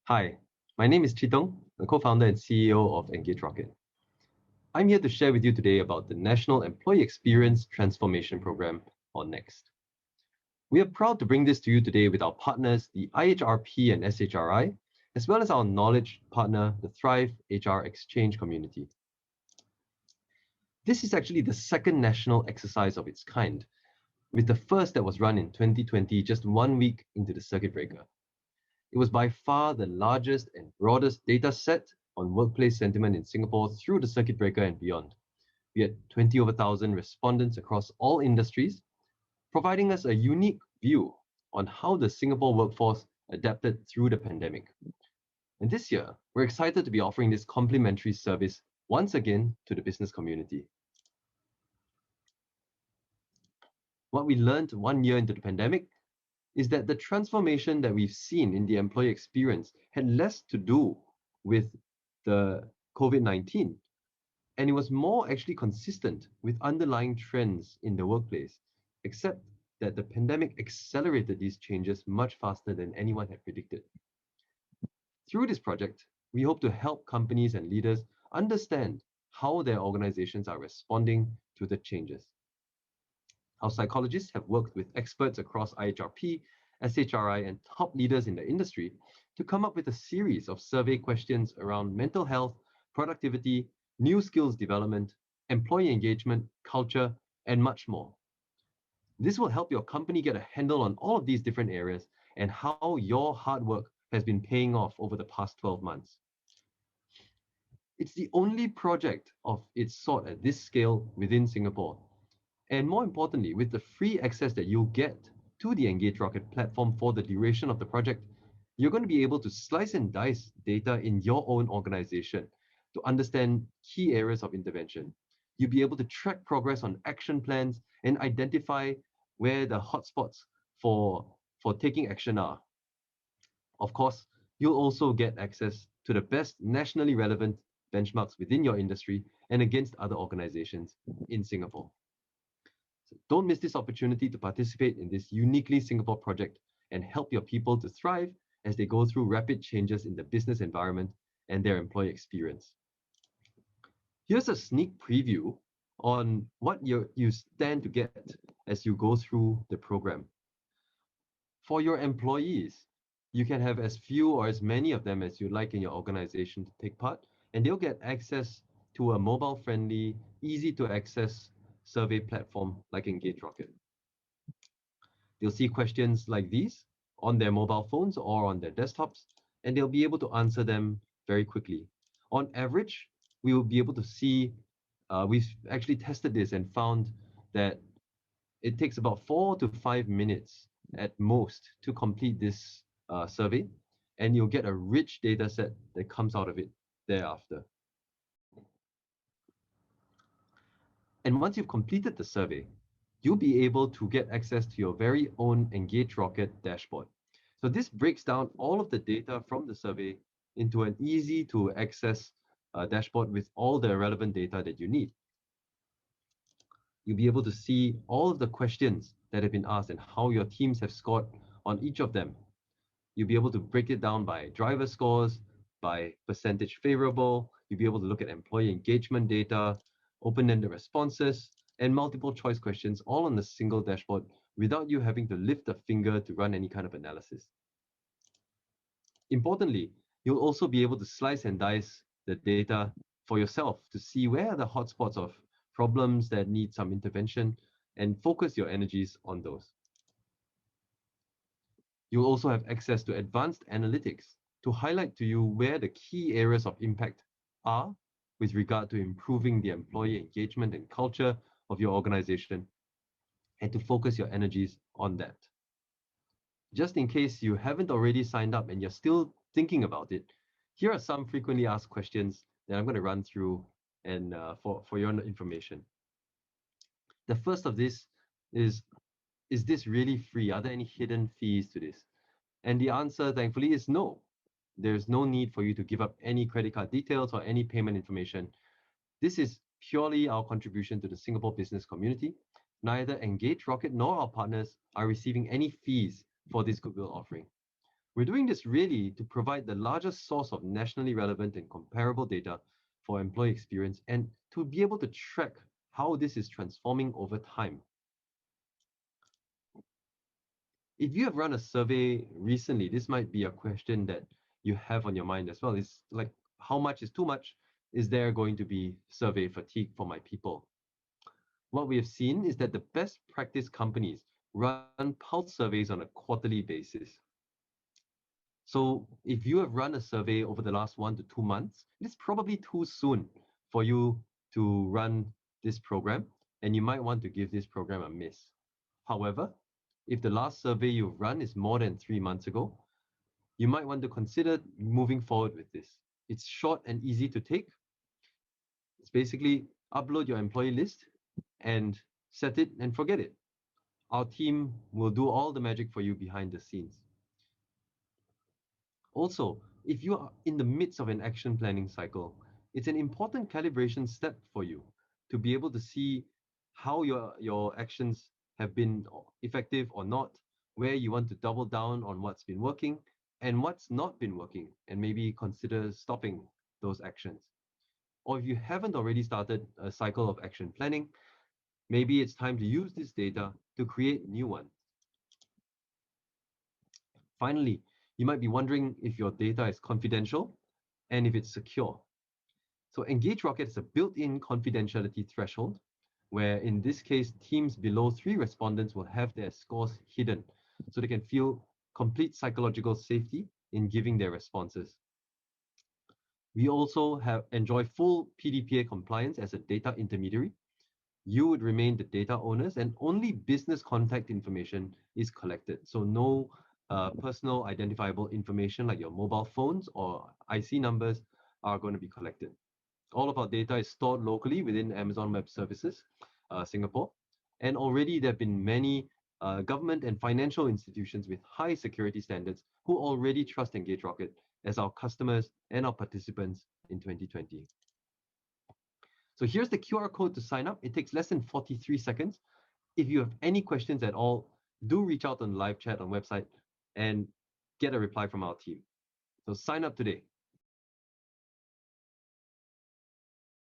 Hi, my name is Chitong, the co-founder and CEO of Engage Rocket. I'm here to share with you today about the National Employee Experience Transformation Program, or NEXT. We are proud to bring this to you today with our partners, the IHRP and SHRI, as well as our knowledge partner, the Thrive HR Exchange community. This is actually the second national exercise of its kind, with the first that was run in 2020, just 1 week into the circuit breaker. It was by far the largest and broadest data set on workplace sentiment in Singapore through the circuit breaker and beyond. We had 20 over 1,000 respondents across all industries, providing us a unique view on how the Singapore workforce adapted through the pandemic. And this year, we're excited to be offering this complimentary service once again to the business community. What we learned 1 year into the pandemic is that the transformation that we've seen in the employee experience had less to do with the COVID-19, and it was more actually consistent with underlying trends in the workplace, except that the pandemic accelerated these changes much faster than anyone had predicted. Through this project, we hope to help companies and leaders understand how their organizations are responding to the changes. Our psychologists have worked with experts across IHRP, SHRI, and top leaders in the industry to come up with a series of survey questions around mental health, productivity, new skills development, employee engagement, culture, and much more. This will help your company get a handle on all of these different areas and how your hard work has been paying off over the past 12 months. It's the only project of its sort at this scale within Singapore. And more importantly, with the free access that you'll get to the Engage Rocket platform for the duration of the project, you're going to be able to slice and dice data in your own organization to understand key areas of intervention. You'll be able to track progress on action plans and identify where the hotspots for taking action are. Of course, you'll also get access to the best nationally relevant benchmarks within your industry and against other organizations in Singapore. So don't miss this opportunity to participate in this uniquely Singapore project and help your people to thrive as they go through rapid changes in the business environment and their employee experience. Here's a sneak preview on what you stand to get as you go through the program. For your employees, you can have as few or as many of them as you like in your organization to take part, and they'll get access to a mobile-friendly, easy-to-access survey platform like Engage Rocket. They'll see questions like these on their mobile phones or on their desktops, and they'll be able to answer them very quickly. On average, we will be able to see, we've actually tested this and found that it takes about 4 to 5 minutes at most to complete this survey, and you'll get a rich data set that comes out of it thereafter. And once you've completed the survey, you'll be able to get access to your very own Engage Rocket dashboard. So this breaks down all of the data from the survey into an easy to access dashboard with all the relevant data that you need. You'll be able to see all of the questions that have been asked and how your teams have scored on each of them. You'll be able to break it down by driver scores, by percentage favorable. You'll be able to look at employee engagement data, open-ended responses, and multiple choice questions all on a single dashboard without you having to lift a finger to run any kind of analysis. Importantly, you'll also be able to slice and dice the data for yourself to see where are the hotspots of problems that need some intervention and focus your energies on those. You'll also have access to advanced analytics to highlight to you where the key areas of impact are with regard to improving the employee engagement and culture of your organization, and to focus your energies on that. Just in case you haven't already signed up and you're still thinking about it, here are some frequently asked questions that I'm going to run through and for your information. The first of this is this really free? Are there any hidden fees to this? And the answer, thankfully, is no. There's no need for you to give up any credit card details or any payment information. This is purely our contribution to the Singapore business community. Neither Engage Rocket nor our partners are receiving any fees for this goodwill offering. We're doing this really to provide the largest source of nationally relevant and comparable data for employee experience and to be able to track how this is transforming over time. If you have run a survey recently, this might be a question that you have on your mind as well. It's like, how much is too much? Is there going to be survey fatigue for my people? What we have seen is that the best practice companies run pulse surveys on a quarterly basis. So if you have run a survey over the last 1 to 2 months, it's probably too soon for you to run this program, and you might want to give this program a miss. However, if the last survey you've run is more than 3 months ago, you might want to consider moving forward with this. It's short and easy to take. It's basically upload your employee list and set it and forget it. Our team will do all the magic for you behind the scenes. Also, if you are in the midst of an action planning cycle, it's an important calibration step for you to be able to see how your actions have been effective or not, where you want to double down on what's been working and what's not been working, and maybe consider stopping those actions. Or if you haven't already started a cycle of action planning, maybe it's time to use this data to create new ones. Finally, you might be wondering if your data is confidential and if it's secure. So Engage Rocket is a built-in confidentiality threshold, where in this case, teams below 3 respondents will have their scores hidden so they can feel complete psychological safety in giving their responses. We also enjoy full PDPA compliance as a data intermediary. You would remain the data owners and only business contact information is collected. So no personal identifiable information like your mobile phones or IC numbers are going to be collected. All of our data is stored locally within Amazon Web Services, Singapore. And already there have been many government and financial institutions with high security standards who already trust Engage Rocket as our customers and our participants in 2020. So here's the QR code to sign up. It takes less than 43 seconds. If you have any questions at all, do reach out on live chat on website and get a reply from our team. So sign up today.